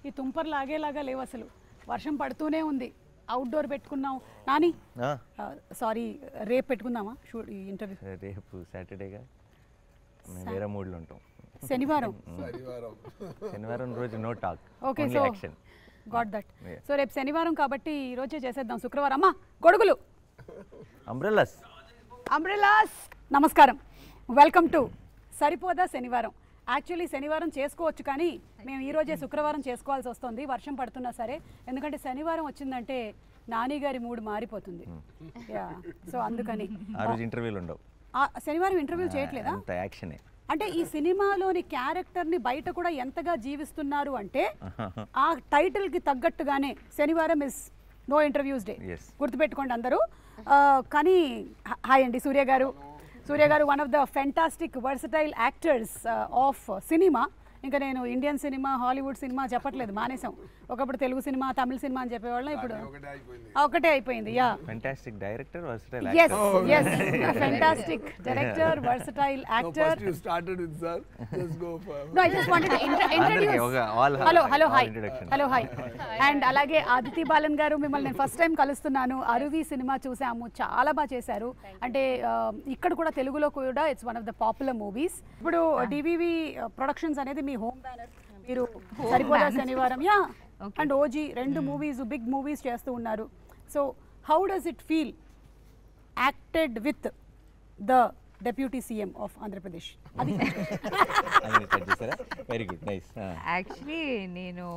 ఈ తుంపర్ లాగేలాగా లేవు అసలు. వర్షం పడుతూనే ఉంది. అవుట్డోర్ పెట్టుకున్నాం. నాని సారీ, రేపు పెట్టుకుందామా షూట్ ఇంటర్వ్యూ? రేపు సాటర్డేగా, మేము వేరే మూడ్లో ఉంటాం. శనివారం శనివారం రోజు no talk, okay. Only so action. Got that. So రేపు శనివారం కాబట్టి ఈ రోజే చేసేద్దాం. శుక్రవారం అమ్మా గొడుగులు, అంబ్రెల్లాస్. అంబ్రెలాస్. నమస్కారం, welcome to Saripodhaa Sanivaaram. Actually శనివారం చేసుకోవచ్చు, కానీ మేము ఈరోజే శుక్రవారం చేసుకోవాల్సి వస్తుంది వర్షం పడుతున్నా సరే. ఎందుకంటే శనివారం వచ్చిందంటే నాని గారి మూడ్ మారిపోతుంది. యా, సో అందుకని ఆ రోజు ఇంటర్వ్యూలు ఉండవు. శనివారం ఇంటర్వ్యూ చేయట్లేదా? అంత యాక్షనే. అంటే ఈ సినిమాలోని క్యారెక్టర్ని బయట కూడా ఎంతగా జీవిస్తున్నారు అంటే ఆ టైటిల్కి తగ్గట్టుగానే శనివారం ఇస్ నో ఇంటర్వ్యూస్ డే. గుర్తుపెట్టుకోండి అందరూ. కానీ హాయ్ అండి సూర్య గారు. సూర్య గారు one of the fantastic versatile actors of cinema. ఇంకా నేను ఇండియన్ సినిమా, హాలీవుడ్ సినిమా చెప్పట్లేదు, మానేసాం. ఒకప్పుడు తెలుగు సినిమా, తమిళ సినిమా అని చెప్పేవాళ్ళం, ఇప్పుడు ఒకటే అయిపోయింది. Yeah, fantastic director, versatile yes yes fantastic director, versatile actor. First you started with sir, just go for No, I just wanted to introduce. Hello hi. And అలాగే Aditi balun గారు, మిమ్మల్ని నేను ఫస్ట్ టైం కలుస్తున్నాను. అరువి సినిమా చూసాము, చాలా బాగా చేశారు. అంటే ఇక్కడ కూడా తెలుగులో కూడా it's one of the popular movies. ఇప్పుడు డివివి ప్రొడక్షన్స్ అనేది మీ హోమ్ బ్యానర్. మీరు సరిపోదా శనివారం యా అండ్ ఓజీ రెండు మూవీస్, బిగ్ మూవీస్ చేస్తూ ఉన్నారు. So how does it feel acted with the deputy CM of Andhra Pradesh? అది వెరీ గుడ్, నైస్. యాక్చువల్లీ నేను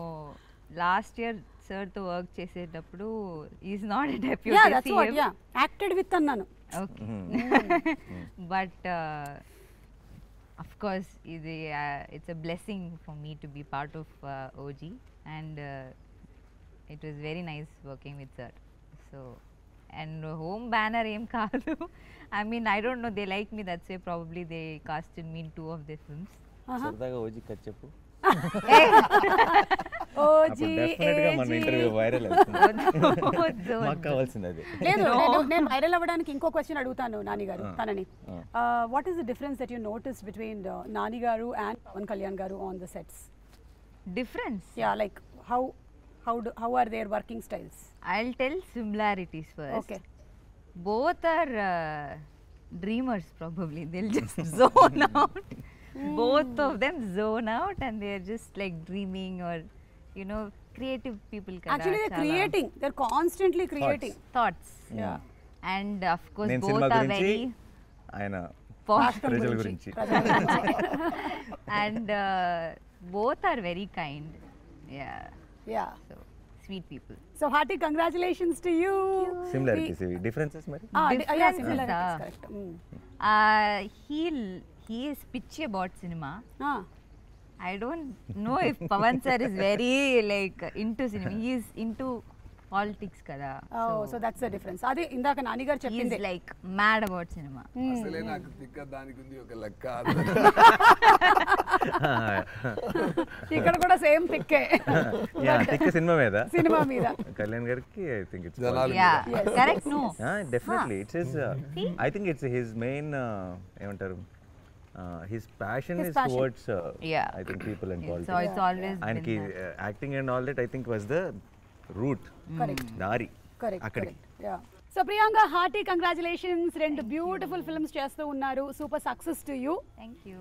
last year సార్తో వర్క్ చేసేటప్పుడు is not a deputy CM, acted with అన్నాను. Okay. But of course it's a blessing for me to be part of OG, and it was very nice working with sir. So and home banner em kaadu. I mean, I don't know, they like me, that's why probably they casted me in 2 of their films. సరదాగా OG కథ చెప్పు. OG మన interview viral అవుతుంది, మాకు కావాల్సింది అది. లేదు, నేను వైరల్ అవ్వడానికి ఇంకో క్వశ్చన్ అడుగుతాను నాని గారు తనని. What is the difference that you notice between Nani గారు అండ్ పవన్ కళ్యాణ్ గారు on the sets? Difference? Yeah, like how are their working styles? I'll tell similarities first. Okay. Both are dreamers probably. They'll just zone out. Both of them zone out and they're just like dreaming, or you know, creative people kada. Actually they're creating, they're constantly creating thoughts. Yeah. And of course నేను both cinema are గురించి, very ఆయన రాష్ట్రం ప్రజల గురించి. and both are very kind. Yeah. So sweet people. So hearty congratulations to you. Similarities ఇవి, differences మరి. Yeah, similarities, correct. He is pitchy about cinema. Ah. I don't know if Pavan sir is very like into cinema. He is into politics kada. Oh, so that's the difference. Adi indaka Nani garu He cheppindi. is like mad about cinema. అసలే నాకు తిక్క దానికి ఉంది ఒక లెక్క. ఇక్కడ కూడా same తిక్కే. తిక్క సినిమా మీద, సినిమా మీద కళ్యాణ్ గారికి I think it's Yeah, correct. No. Definitely it's his, I think it's his main ఏమంటారు, his passion is towards Yeah. I think people and So politics. it's always And been that. acting and all that I think was the route. Correct. Dari. Correct. Yeah. So Priyanka, hearty congratulations. రెండు beautiful films చేస్తూ ఉన్నారు. Super success to you. Thank you.